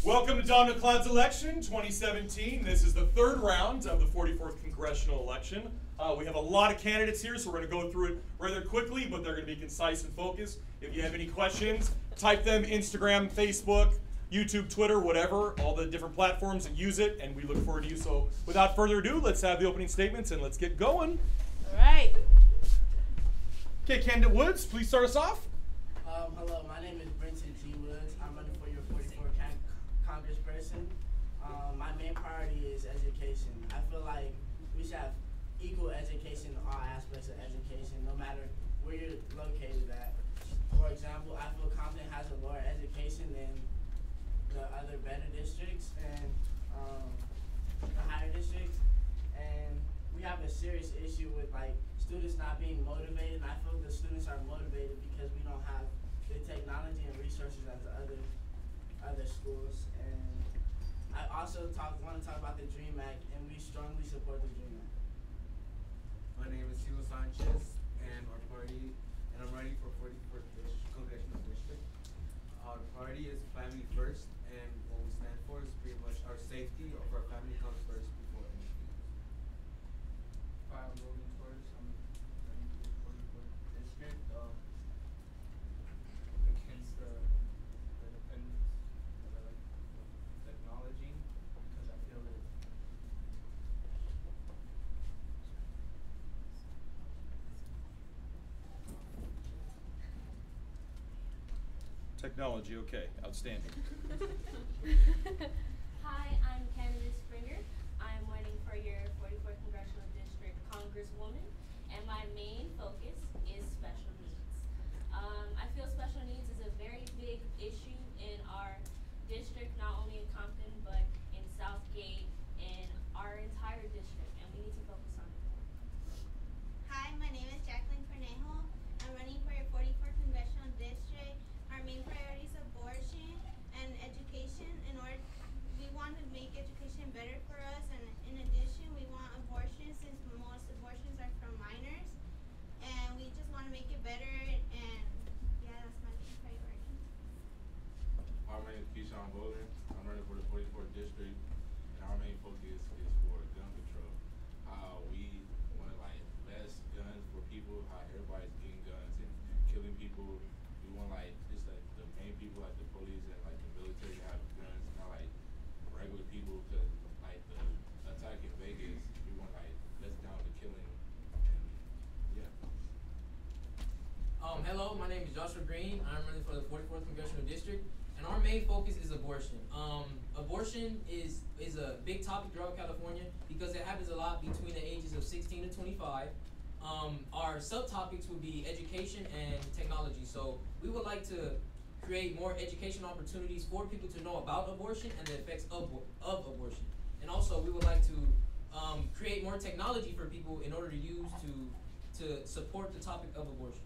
Welcome to Don McLeod's election 2017. This is the third round of the 44th congressional election. We have a lot of candidates here, so we're going to go through it rather quickly, but they're going to be concise and focused. If you have any questions, type them Instagram, Facebook, YouTube, Twitter, whatever, all the different platforms that use it, and we look forward to you. So without further ado, let's have the opening statements and let's get going. All right. Okay, candidate Woods, please start us off. Hello, my name is Brenton G. Woods. I'm running for your 44th congressperson. My main priority is education. I feel like we should have equal education in all aspects of education, no matter where you're located at. For example, I feel Compton has a lower education than the other better districts and the higher districts. And we have a serious issue with like students not being motivated. And I feel the students are motivated because we don't have the technology and resources as the other schools. And I also want to talk about the DREAM Act, and we strongly support the DREAM Act. My name is Hugo Sanchez, and our party, and I'm running for 44th Congressional District. Our party is Family First, and what we stand for is pretty much our safety of our family comes first before anything else. Hi, I'm Logan Torres. I'm running for the 44th District against the dependence of technology, because I feel it. Technology, okay, outstanding. Hi, I'm Candace Springer. I'm running for your 44th Congressional District Congresswoman, and my main focus is special needs. I feel special needs is a very big issue in our district, not only in Compton, but in Southgate, and our entire district, and we need to focus on it more. Hi, my name is Jacqueline Cornejo. I'm running for your 44th Congressional District. Our main priority is abortion and education. We want to make education better for us, and in addition, we want abortion since most abortions are from minors, and we just want to make it better. And yeah, that's my main priority. My name is Keyshawn Bowden. I'm running for the 44th District, and our main focus is for gun control. How we want like less guns for people, how everybody's getting guns and killing people. We want like just like the main people like the police and like the military to have guns, not like regular people. Cause like the attack in Vegas, we want like less down the killing. And yeah. Hello, my name is Joshua Green. I'm running for the 44th Congressional District, and our main focus is abortion. Abortion is a big topic throughout California because it happens a lot between the ages of 16 to 25. Our subtopics would be education and technology. So we would like to create more education opportunities for people to know about abortion and the effects of abortion. And also we would like to create more technology for people in order to use to support the topic of abortion.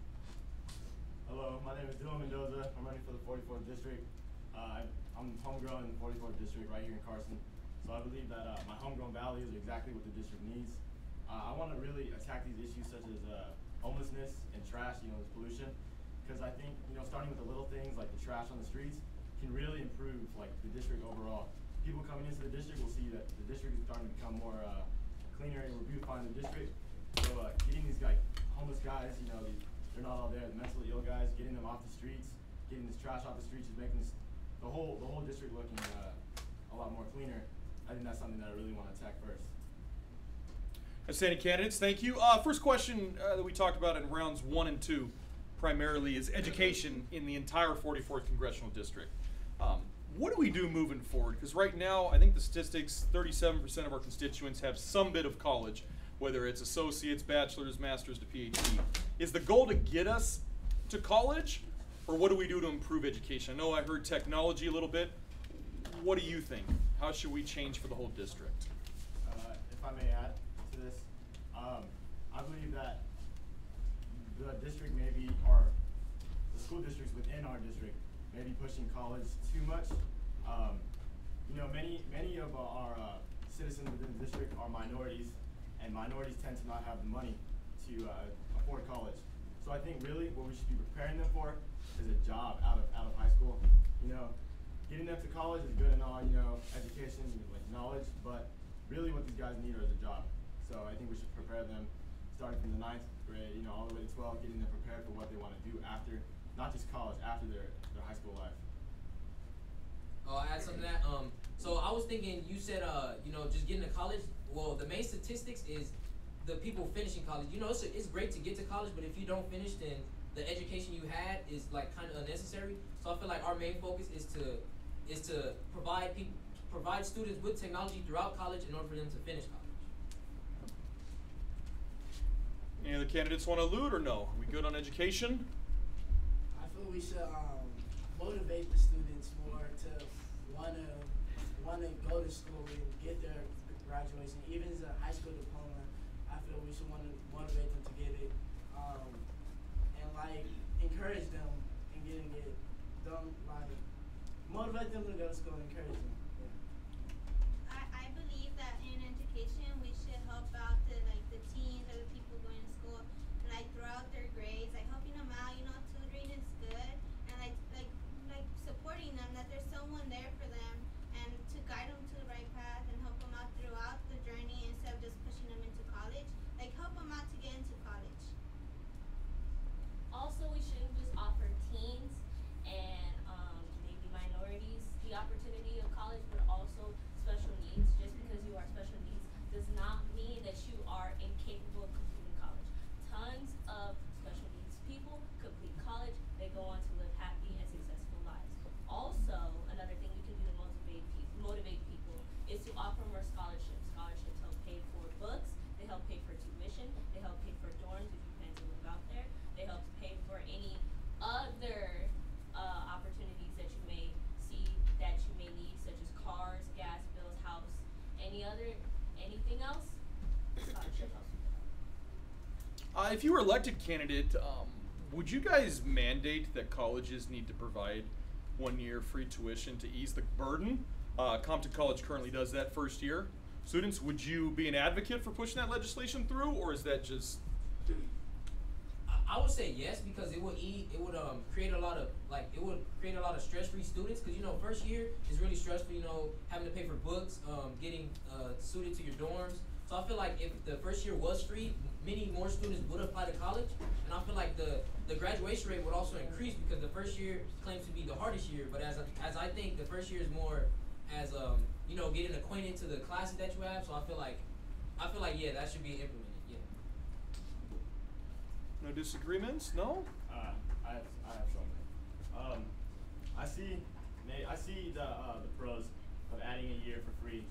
Hello, my name is Dylan Mendoza. I'm running for the 44th District. I'm homegrown in the 44th District right here in Carson. So I believe that my homegrown values are exactly what the district needs. I want to really attack these issues such as homelessness and trash, this pollution, because I think, starting with the little things like the trash on the streets can really improve like the district overall. People coming into the district will see that the district is starting to become more cleaner, and we're beautifying the district. So getting these homeless guys, they're not all there, the mentally ill guys, getting them off the streets, getting this trash off the streets is making the whole district looking a lot more cleaner. I think that's something that I really want to attack first. Outstanding candidates, thank you. First question that we talked about in rounds 1 and 2 primarily is education in the entire 44th Congressional District. What do we do moving forward? Because right now, I think the statistics, 37% of our constituents have some bit of college, whether it's associates, bachelor's, master's to PhD. Is the goal to get us to college, or what do we do to improve education? I know I heard technology a little bit. What do you think? How should we change for the whole district? If I may add to this, I believe that the district or the school districts within our district may be pushing college too much. Many of our citizens within the district are minorities, and minorities tend to not have the money to afford college. So I think really what we should be preparing them for is a job out of high school. You know, getting them to college is good and all, you know, education, like knowledge, but really what these guys need is a job. So I think we should prepare them starting from the 9th grade, you know, all the way to 12, getting them prepared for what they want to do after, not just college, after their high school life. I'll add something to that. So I was thinking, you said, you know, just getting to college. Well, the main statistics is the people finishing college. You know, it's great to get to college, but if you don't finish, then the education you had is like kind of unnecessary. So I feel like our main focus is to provide students with technology throughout college in order for them to finish college. Any other candidates want to allude or no? Are we good on education? I feel we should motivate the students more to wanna go to school and get their graduation, even as a high school diploma. I feel we should want to motivate them to get it, and like encourage them in getting it. Don't like motivate them to go to school and encourage them. Yeah. I believe that in education we should help out the teens or the people going to school, like throughout their grades, like helping them out. You know, tutoring is good, and like supporting them, that there's someone there for them and to guide them to the right path and help them out throughout the journey instead of just pushing them into college. Like help them out to get into college. Also, we shouldn't just offer teens and maybe minorities the opportunity of college, but also special needs. Just because you are special needs does not mean that you are incapable of completing college. Tons of special needs people complete college, they go on to live happy and successful lives. Also, another thing we can do to motivate people is to offer more scholarships. Scholarships help pay for books, they help pay for tuition, they help pay for dorms if you plan to live out there, they help pay for any other opportunities that you may see that you may need, such as cars, gas bills, house, anything else. Scholarship helps with that. If you were elected candidate, would you guys mandate that colleges need to provide 1 year free tuition to ease the burden? Compton College currently does that first year. Students, would you be an advocate for pushing that legislation through, or is that just? I would say yes, because it would create a lot of stress-free students, because you know first year is really stressful, you know, having to pay for books, getting suited to your dorms. So I feel like if the first year was free, many more students would apply to college, and I feel like the graduation rate would also increase, because the first year claims to be the hardest year, but as I think the first year is more as you know, getting acquainted to the classes that you have. So I feel like yeah, that should be implemented. No disagreements? No? I have something. I see the pros of adding a year for free,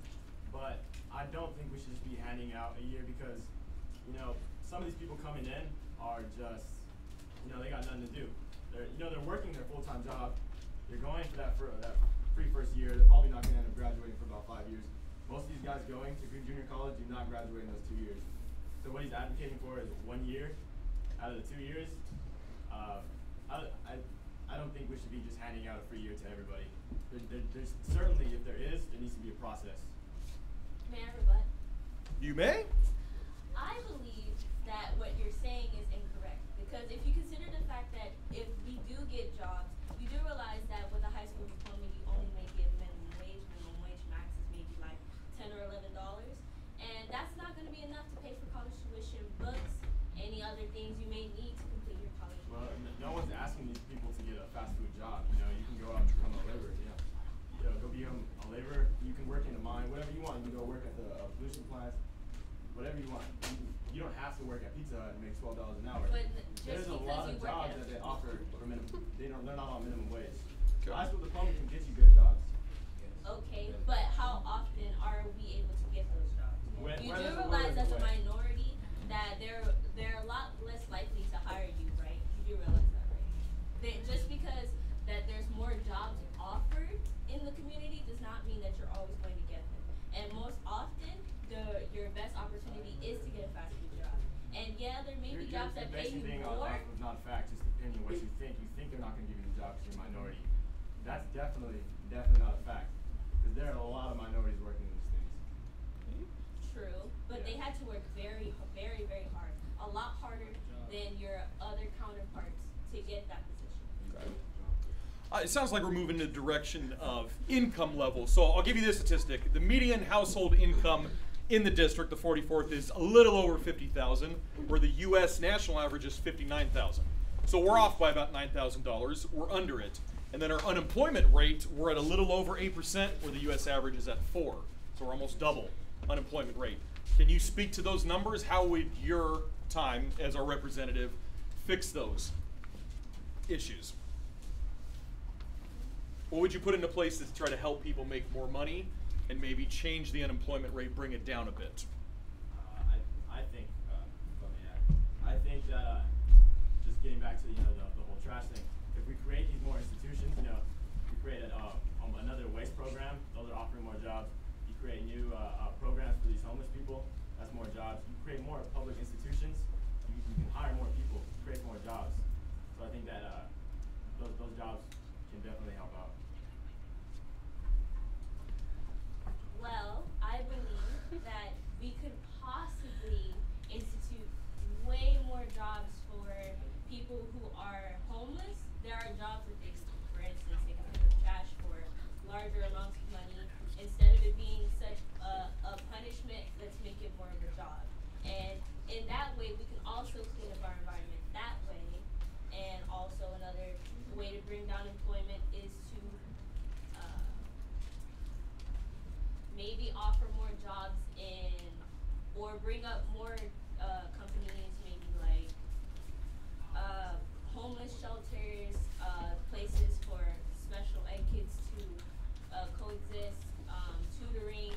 but I don't think we should just be handing out a year, because, you know, some of these people coming in are just, you know, they got nothing to do. They're working their full-time job. They're going for that free first year. They're probably not going to end up graduating for about 5 years. Most of these guys going to junior college do not graduate in those 2 years. So what he's advocating for is 1 year out of the 2 years. I don't think we should be just handing out a free year to everybody. There's certainly, if there is, there needs to be a process. May I rebut? You may? I believe that what you're saying is incorrect, because if you consider the fact that if we do get jobs, you do realize that with a high school diploma you only may get minimum wage. Minimum wage max is maybe like $10 or $11, and that's not going to be enough to pay for college tuition, books, any other things you may need to complete your college. Well, no one's asking these people to get a fast food job. You know, you can go out and become a laborer. Go become a laborer. You can work in a mine, whatever you want. You can go work at the pollution plants, whatever you want. You don't have to work at Pizza Hut and make $12 an hour. But There's a lot of jobs that they offer for minimum. They're not on minimum wage. Okay. High school diploma can get you good jobs. Okay, but how often are we able to get those jobs? When You there's do a realize word as a way. minority that they're a lot less likely to hire you, right? You do realize that, right? Just because that there's more jobs offered in the community does not mean that you're always going to get them. And most often, your best opportunity is to get a fast food job. And yeah, there may be jobs that pay you more. Off of not facts, just opinion, what you think. You think they're not going to give you the job because you're a minority. That's definitely not a fact. Because there are a lot of minorities working in these things. True, but Yeah. they had to work very, very, very hard. A lot harder than your other it sounds like we're moving in the direction of income level. So I'll give you this statistic. The median household income in the district, the 44th, is a little over $50,000, where the U.S. national average is $59,000. So we're off by about $9,000. We're under it. And then our unemployment rate, we're at a little over 8%, where the U.S. average is at 4%. So we're almost double unemployment rate. Can you speak to those numbers? How would your time as our representative fix those issues? What would you put into place to try to help people make more money and maybe change the unemployment rate, bring it down a bit? I think, let me add. I think that just getting back to the whole trash thing. If we create these more institutions, we create another waste program. Those are offering more jobs. You create new programs for these homeless people. That's more jobs. You create more public institutions. You can hire more people. Create more jobs. So I think that those jobs can definitely help out. Well, I believe that we could possibly institute way more jobs for people who are homeless. There are jobs that they, for instance, they can pick up trash for larger amounts of money. Instead of it being such a punishment, let's make it more of a job. And in that way, we can also clean up our environment that way. And also another way to bring down employment is to maybe offer more jobs or bring up more companies, maybe like homeless shelters, places for special ed kids to coexist, tutoring,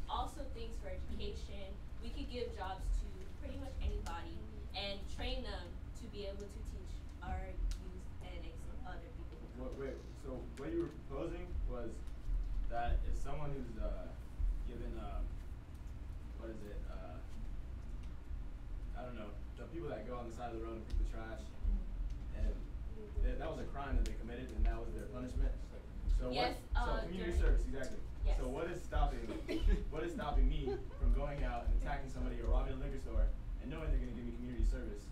also things for education. We could give jobs to pretty much anybody and train them to be able to teach our youth and other people. Wait, so what you were proposing was that if someone who's given, what is it, I don't know, the people that go on the side of the road and pick the trash, and that was a crime that they committed, and that was their punishment. So Yes, so community service, exactly. Yes. So what is stopping me from going out and attacking somebody or robbing a liquor store and knowing they're going to give me community service,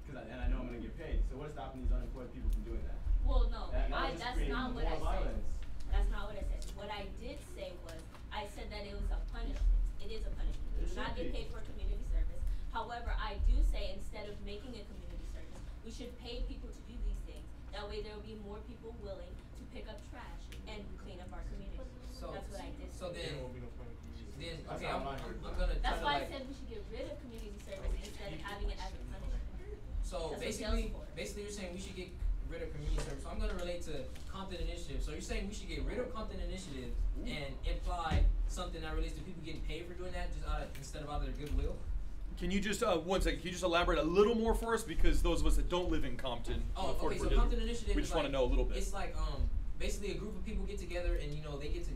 and I know I'm going to get paid? So what is stopping these unemployed people from doing that? Well, no, That that's just creates not what I more said. violence. That's not what I said. What I did say was, I said that it was a punishment. It is a punishment. It You do not should get be. paid for community service. However, I do say instead of making a community service, we should pay people to do these things. That way there will be more people willing to pick up trash and clean up our community. So- That's what I did. So say. then That's okay, how I'm mine heard. gonna try That's to why I like. said we should get rid of community service instead of having it as a punishment. So That's what basically, jail's for. you're saying we should get rid of community service. So I'm gonna relate to Compton Initiative. So you're saying we should get rid of Compton Initiative and imply something that relates to people getting paid for doing that just instead of out of their goodwill. Can you just, one second, can you just elaborate a little more for us? Because those of us that don't live in Compton, Oh, okay. So 44 Compton Initiative. we is just want to like- know a little bit. It's like basically a group of people get together and they get to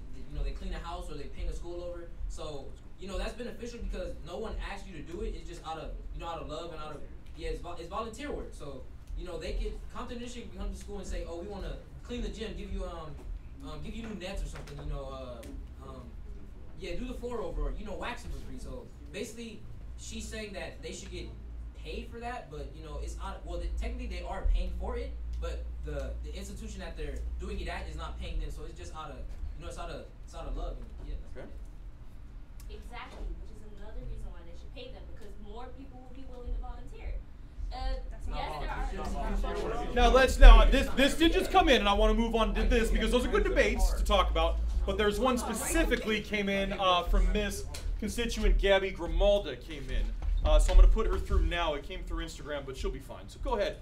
they clean a house or they paint a school over. So that's beneficial because no one asks you to do it. It's just out of out of love and out of it's volunteer work. So they get Compton Initiative come to school and say, oh, we want to clean the gym, give you new nets or something. Do the floor over or wax it for free. So basically, she's saying that they should get paid for that, but it's not. Well, technically they are paying for it, but the institution that they're doing it at is not paying them. So it's just out of it's out of love. And, Okay. Exactly, which is another reason why they should pay them, because more people will be willing to volunteer. This did just come in, and I want to move on to this because those are good debates to talk about. But there's one specifically came in from Miss Constituent Gabby Grimalda came in. So I'm going to put her through now. It came through Instagram, but she'll be fine. So go ahead.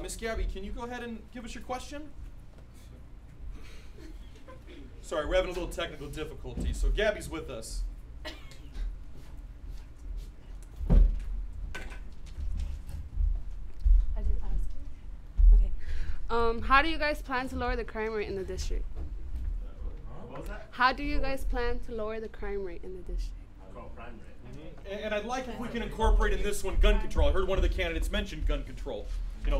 Miss Gabby, can you go ahead and give us your question? Sorry, we're having a little technical difficulty. So Gabby's with us. I did ask you. Okay. How do you guys plan to lower the crime rate in the district? What was that? How do you guys plan to lower the crime rate in the district? Crime rate. And I'd like if we can incorporate in this one gun control. I heard one of the candidates mention gun control.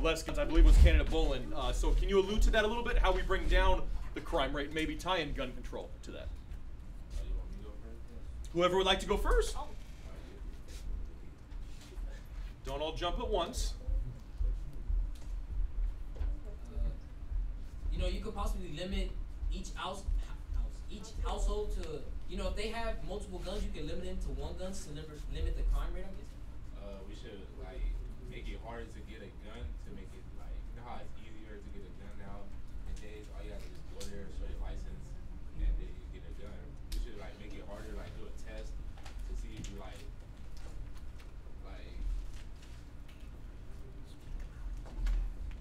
Less guns, I believe, was candidate Bolin. So can you allude to that a little bit? How we bring down the crime rate, maybe tie in gun control to that. Whoever would like to go first. Don't all jump at once. you could possibly limit each household to, you know, if they have multiple guns, you can limit them to one gun to limit the crime rate, I guess? We should like make it harder to get a gun to make it like, you know how it's easier to get a gun nowadays. All you have to do is go there, show your license, and then you get a gun. We should like make it harder, like do a test to see if you like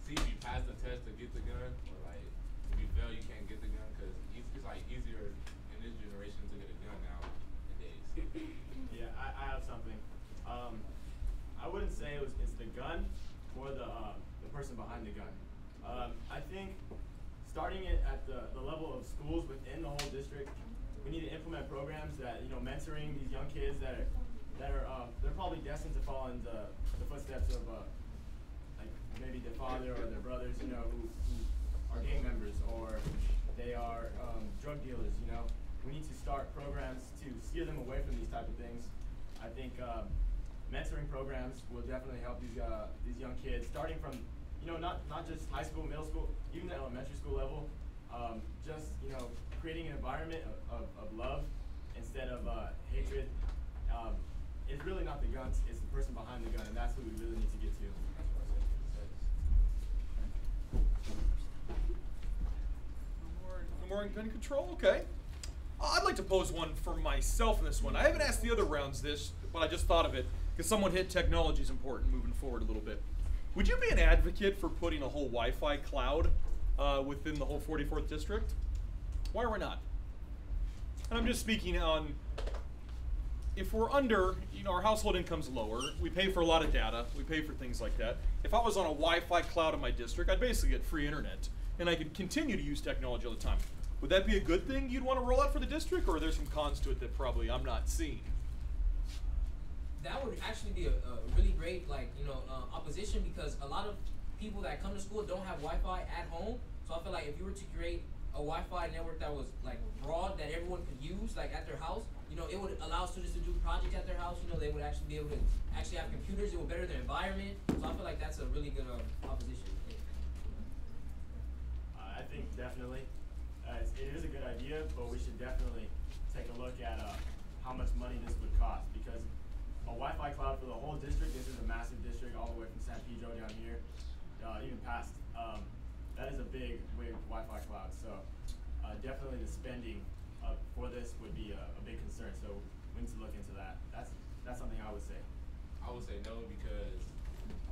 see if you pass the test to get the gun, or like if you fail you can't get the gun, because it's like easier in this generation to get a gun nowadays. Yeah, I have something. I wouldn't say it's the gun or the person behind the gun. I think starting it at the level of schools within the whole district, we need to implement programs that, you know, mentoring these young kids that are they're probably destined to fall in the footsteps of like maybe their father or their brothers, you know, who are gang members, or they are drug dealers. You know, we need to start programs to steer them away from these type of things. I think mentoring programs will definitely help these young kids, starting from, you know, not just high school, middle school, even the elementary school level. Just, you know, creating an environment of love instead of hatred. It's really not the guns; it's the person behind the gun, and that's who we really need to get to. No more gun control? Okay. I'd like to pose one for myself in this one. I haven't asked the other rounds this, but I just thought of it because someone hit technology is important moving forward a little bit. Would you be an advocate for putting a whole Wi-Fi cloud within the whole 44th district? Why or why not? And I'm just speaking on, if we're under, you know, our household income's lower, we pay for a lot of data, we pay for things like that. If I was on a Wi-Fi cloud in my district, I'd basically get free internet, and I could continue to use technology all the time. Would that be a good thing you'd want to roll out for the district, or are there some cons to it that probably I'm not seeing? That would actually be a really great, like, you know, opposition, because a lot of people that come to school don't have Wi-Fi at home. So I feel like if you were to create a Wi-Fi network that was like broad, that everyone could use, like at their house, you know, it would allow students to do projects at their house. You know, they would actually be able to actually have computers. It would better their environment. So I feel like that's a really good opposition. I think definitely it is a good idea, but we should definitely take a look at how much money this would cost, because a Wi-Fi cloud for the whole district, this is a massive district all the way from San Pedro down here, even past, that is a big Wi-Fi cloud. So definitely the spending for this would be a big concern. So we need to look into that. That's something I would say. I would say no, because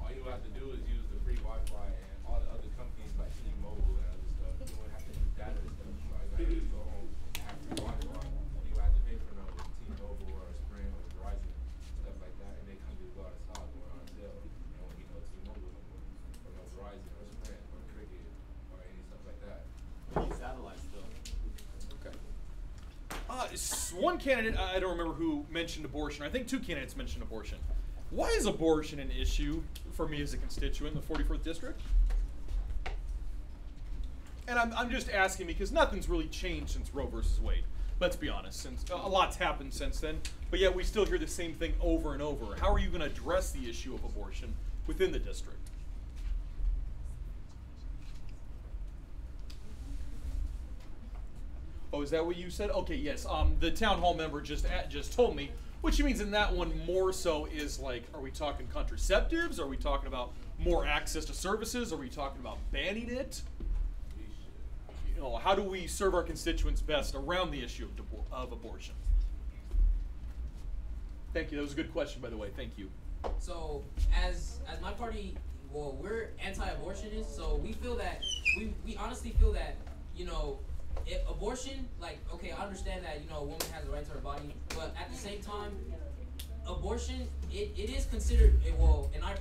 all you have to do is use the free Wi-Fi, and all the other companies like T-Mobile and other stuff, you won't have to use data and stuff. So all you gotta do is go home and have free Wi-Fi. You don't have to pay for no T-Mobile or Sprint or Verizon, stuff like that, and they come to go out of stock or on sale. You don't need no T-Mobile no more, or no Verizon or Sprint or Cricket or any stuff like that. We use satellites still. Okay. One candidate, I don't remember who mentioned abortion. I think two candidates mentioned abortion. Why is abortion an issue for me as a constituent in the 44th district? And I'm just asking because nothing's really changed since Roe versus Wade. Let's be honest, since a lot's happened since then, but yet we still hear the same thing over and over. How are you going to address the issue of abortion within the district? Oh, is that what you said? Okay, yes. The town hall member just told me, which means in that one more so is like, are we talking contraceptives? Are we talking about more access to services? Are we talking about banning it? You know, how do we serve our constituents best around the issue of abortion? Thank you. That was a good question, by the way. Thank you. So as my party, well, we're anti-abortionists, so we feel that we honestly feel that, you know, abortion, like, okay, I understand that, you know, a woman has the right to her body, but at the same time, abortion, it is considered, well, in our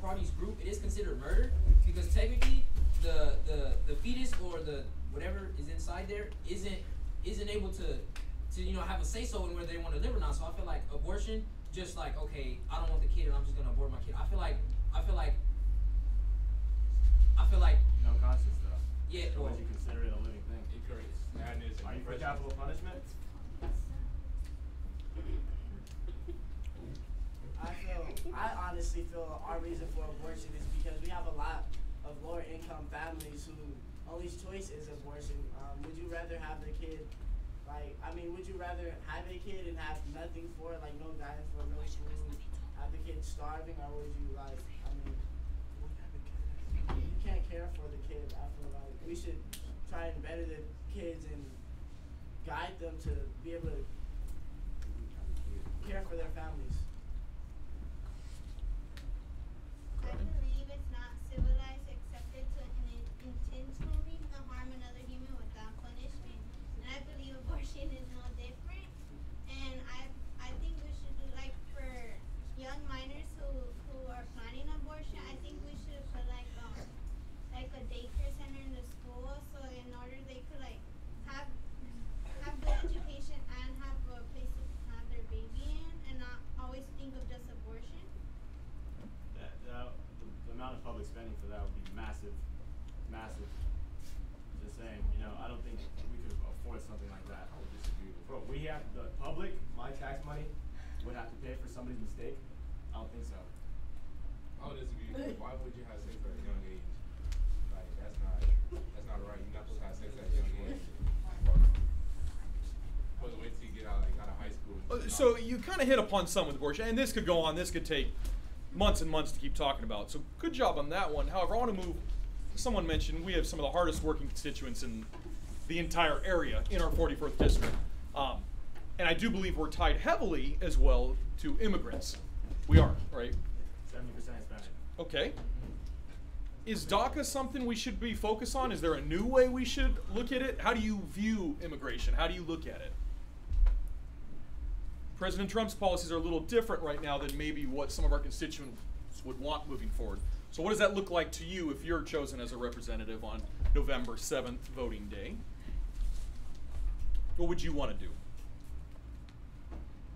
party's group, it is considered murder, because technically the fetus or the whatever is inside there isn't able to you know, have a say so in whether they want to live or not. So I feel like abortion, just like, okay, I don't want the kid and I'm just gonna abort my kid. I feel like No conscience stuff. Yeah. So would you consider it a living thing? It creates sadness and Are you for depression. capital punishment? I honestly feel our reason for abortion is because we have a lot of lower income families who only choice is abortion. Would you rather have the kid, would you rather have a kid and have nothing for it, like no guidance for no food, have the kid starving, or would you you can't care for the kid. I feel like we should try and better the kids and guide them to be able to care for their families. I believe it's not civilized, accepted to intentionally harm another human without punishment. And I believe abortion is no different. And I think we should do, like, for young minors who are planning abortion, I think we should put like a daycare center in the school, so in order they could have good education and have a place to have their baby in, and not always think of just abortion. The amount of public spending for that would be massive, massive. Just saying, I don't think we could afford something like that. I would disagree with. Bro, the public, my tax money, would have to pay for somebody's mistake. I don't think so. I would disagree. Why would you have sex at a young age? Like, that's not right. You're not supposed to have sex at a young age. Supposed to wait till you get out of high school. So you kind of hit upon some with abortion, and this could go on. This could take months and months to keep talking about. So good job on that one. However, I want to move. Someone mentioned we have some of the hardest working constituents in the entire area in our 44th district, and I do believe we're tied heavily as well to immigrants. We are, right? 70% Hispanic. Okay. Is DACA something we should be focused on? Is there a new way we should look at it? How do you view immigration? How do you look at it? President Trump's policies are a little different right now than maybe what some of our constituents would want moving forward. So what does that look like to you if you're chosen as a representative on November 7th voting day? What would you want to do?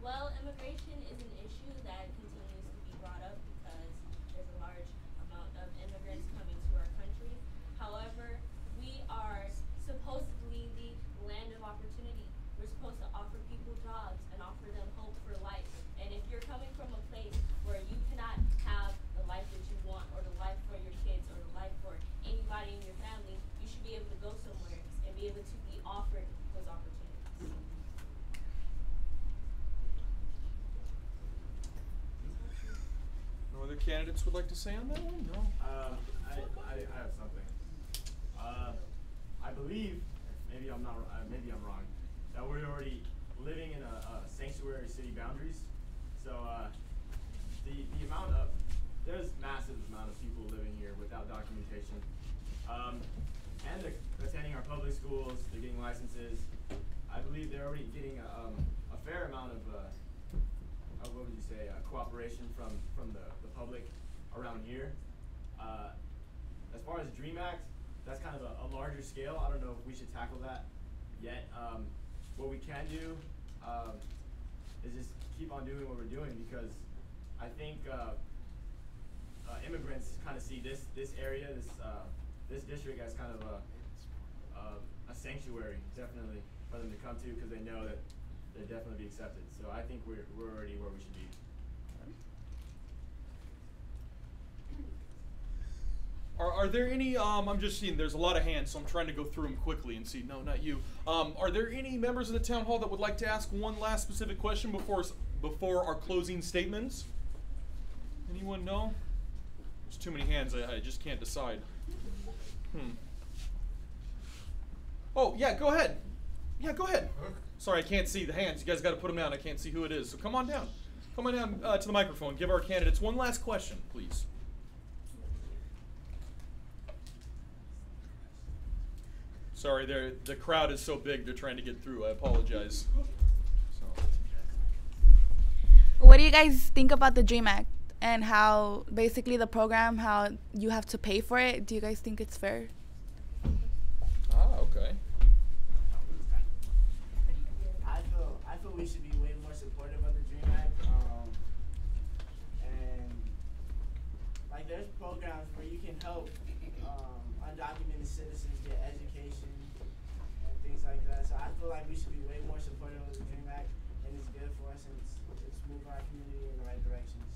Well, immigration is an issue that continues to be brought up because there's a large amount of immigrants coming to our country. However, we are supposedly the land of opportunity. We're supposed to offer people jobs and offer them hope for life. And if you're coming from a place where you cannot have the life that you want, or the life for your kids, or the life for anybody in your family, you should be able to go somewhere and be able to be offered those opportunities. No other candidates would like to say on that one? No? I have something. I believe, maybe I'm wrong, that we're already living in a sanctuary city boundaries. So the amount of, there's massive amount of people living here without documentation. And they're attending our public schools, they're getting licenses. I believe they're already getting a fair amount of what would you say, cooperation from the public around here. As far as DREAM Act, that's kind of a larger scale. I don't know if we should tackle that yet. What we can do is just keep on doing what we're doing, because I think immigrants kind of see this area, this district as kind of a sanctuary, definitely, for them to come to, because they know that they'll definitely be accepted. So I think we're already where we should be. Are there any, I'm just seeing there's a lot of hands, so I'm trying to go through them quickly and see, no, not you. Are there any members of the town hall that would like to ask one last specific question before our closing statements? Anyone know? There's too many hands, I just can't decide. Oh, yeah, go ahead. Yeah, go ahead. Sorry, I can't see the hands. You guys got to put them down. I can't see who it is. So come on down. Come on down to the microphone. Give our candidates one last question, please. Sorry, the crowd is so big, they're trying to get through. I apologize. So. What do you guys think about the DREAM Act and how basically the program, how you have to pay for it? Do you guys think it's fair? Okay. I feel we should be way more supportive of the DREAM Act. And like there's programs where you can help undocumented citizens get education and things like that. So I feel like we should be way more supportive of the DREAM Act, and it's good for us, and it's moving our community in the right directions.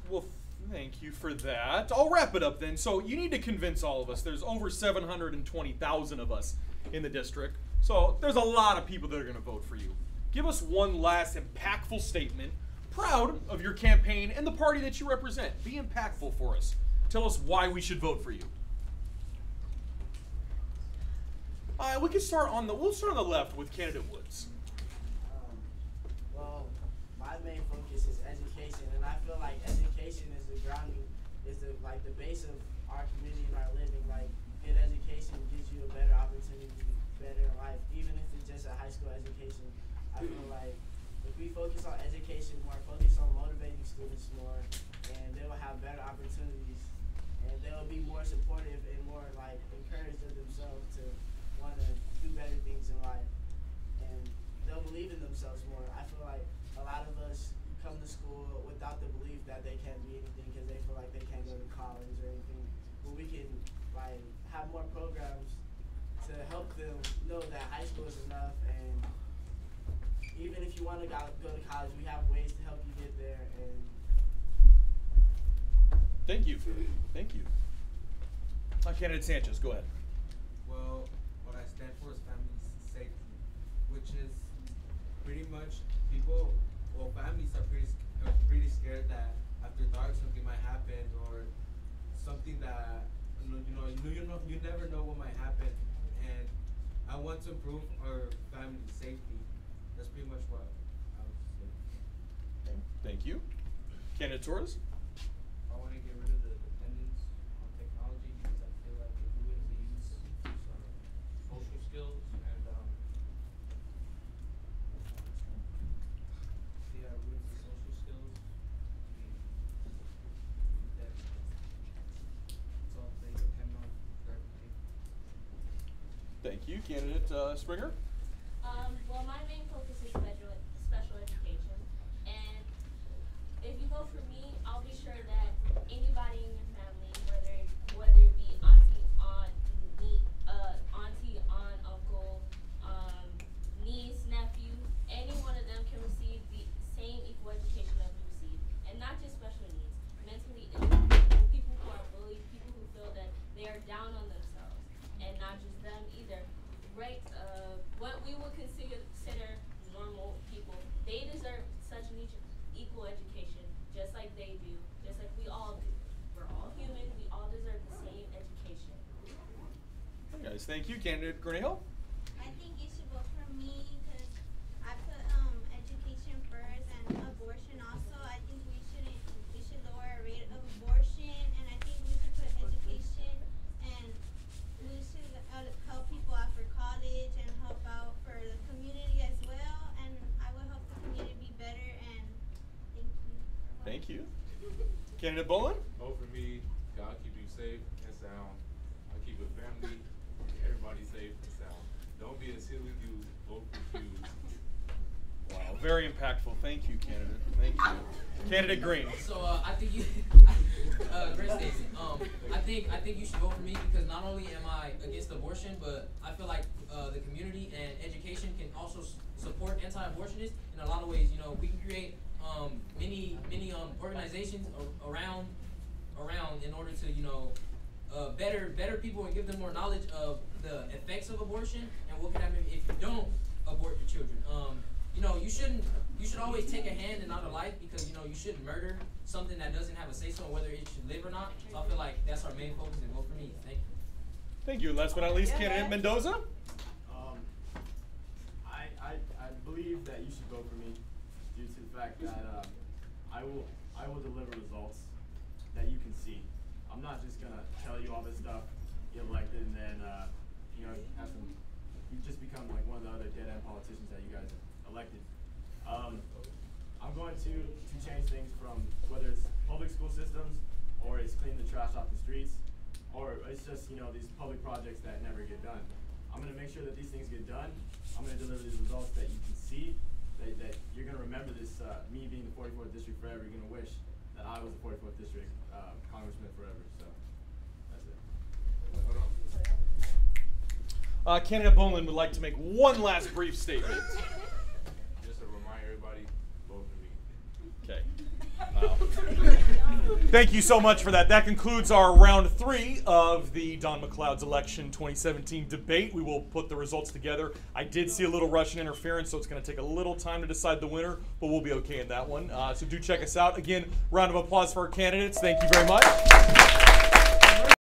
Well, Thank you for that. I'll wrap it up then. So you need to convince all of us. There's over 720,000 of us in the district. So there's a lot of people that are going to vote for you. Give us one last impactful statement, proud of your campaign and the party that you represent. Be impactful for us. Tell us why we should vote for you. We can start on the left with candidate Woods. Well, my main focus is education, and I feel like education is the grounding, like the base of our community and our living. Like, good education gives you a better opportunity to be better in life, even if it's just a high school education. I feel like if we focus on education more, focus on motivating students more, and they will have better opportunities, and they will be more supportive and more like encouraged of themselves to want to do better things in life, and they'll believe in themselves more. I feel like a lot of us come to school without the belief that they can't be anything because they feel like they can't go to college or anything. But we can like have more programs to help them know that high school is enough, and even if you want to go to college, we have ways to help you get there. And thank you. Thank you. Candidate Sanchez, go ahead. Well, what I stand for is family safety, which is pretty much families are pretty scared that after dark something might happen or something that you never know what might happen, and I want to improve our family safety. That's pretty much what I would say. Okay. Thank you. Candidate Torres? I want to get rid of the dependence on technology because I feel like if we as a youth use our social skills and ruins the social skills, that it's all they depend on for everything. Thank you. Candidate Springer? Well, my main focus is special education, and if you vote for me, I'll be sure that anybody in your family, whether it be auntie, aunt, uncle, niece, nephew, any one of them can receive the same equal education that we receive, and not just special needs, mentally ill people who are bullied, people who feel that they are down on themselves, and not just them either. Right, what we would consider normal people, they deserve such an equal education, just like they do, just like we all do. We're all human, we all deserve the same education. Hey guys, thank you. Candidate Cornejo? I think you should vote for me because I put education first and abortion also. I think we should lower our rate of abortion, and I think we should put education, and we should help people out for college and help out for the community as well, and I will help the community be better, and thank you. Thank you. Candidate Bolin? Vote for me. God keep you safe and sound. I keep your family, everybody safe and sound. Don't be a silly dude. Vote for you. Wow, very impactful. Thank you, candidate. Thank you. Candidate Green. So I think you, great statement. I think you should vote for me because not only am I against abortion, but I feel like the community and education can also support anti-abortionists in a lot of ways. You know, we can create many organizations around in order to better people and give them more knowledge of the effects of abortion and what can happen if you don't abort your children. You should always take a hand in other life because you shouldn't murder something that doesn't have a say so on whether it should live or not. So I feel like that's our main focus and vote for me. Thank you. Thank you. Last but not least, candidate Mendoza. I believe that you should vote for me due to the fact that I will deliver results that you can see. I'm not just gonna tell you all this stuff, get elected, and then you just become like one of the other dead-end politicians that you guys elected. I'm going to change things from whether it's public school systems or it's cleaning the trash off the streets or it's just these public projects that never get done. I'm going to make sure that these things get done. I'm going to deliver these results that you can see, that you're going to remember this, me being the 44th district forever. You're going to wish that I was the 44th district congressman forever. So that's it. Candidate Bolin would like to make one last brief statement. Just to remind everybody, vote for me. Okay. Wow. Thank you so much for that. That concludes our round 3 of the Don McLeod's election 2017 debate. We will put the results together. I did see a little Russian interference, so it's going to take a little time to decide the winner, but we'll be okay in that one. So do check us out. Again, round of applause for our candidates. Thank you very much.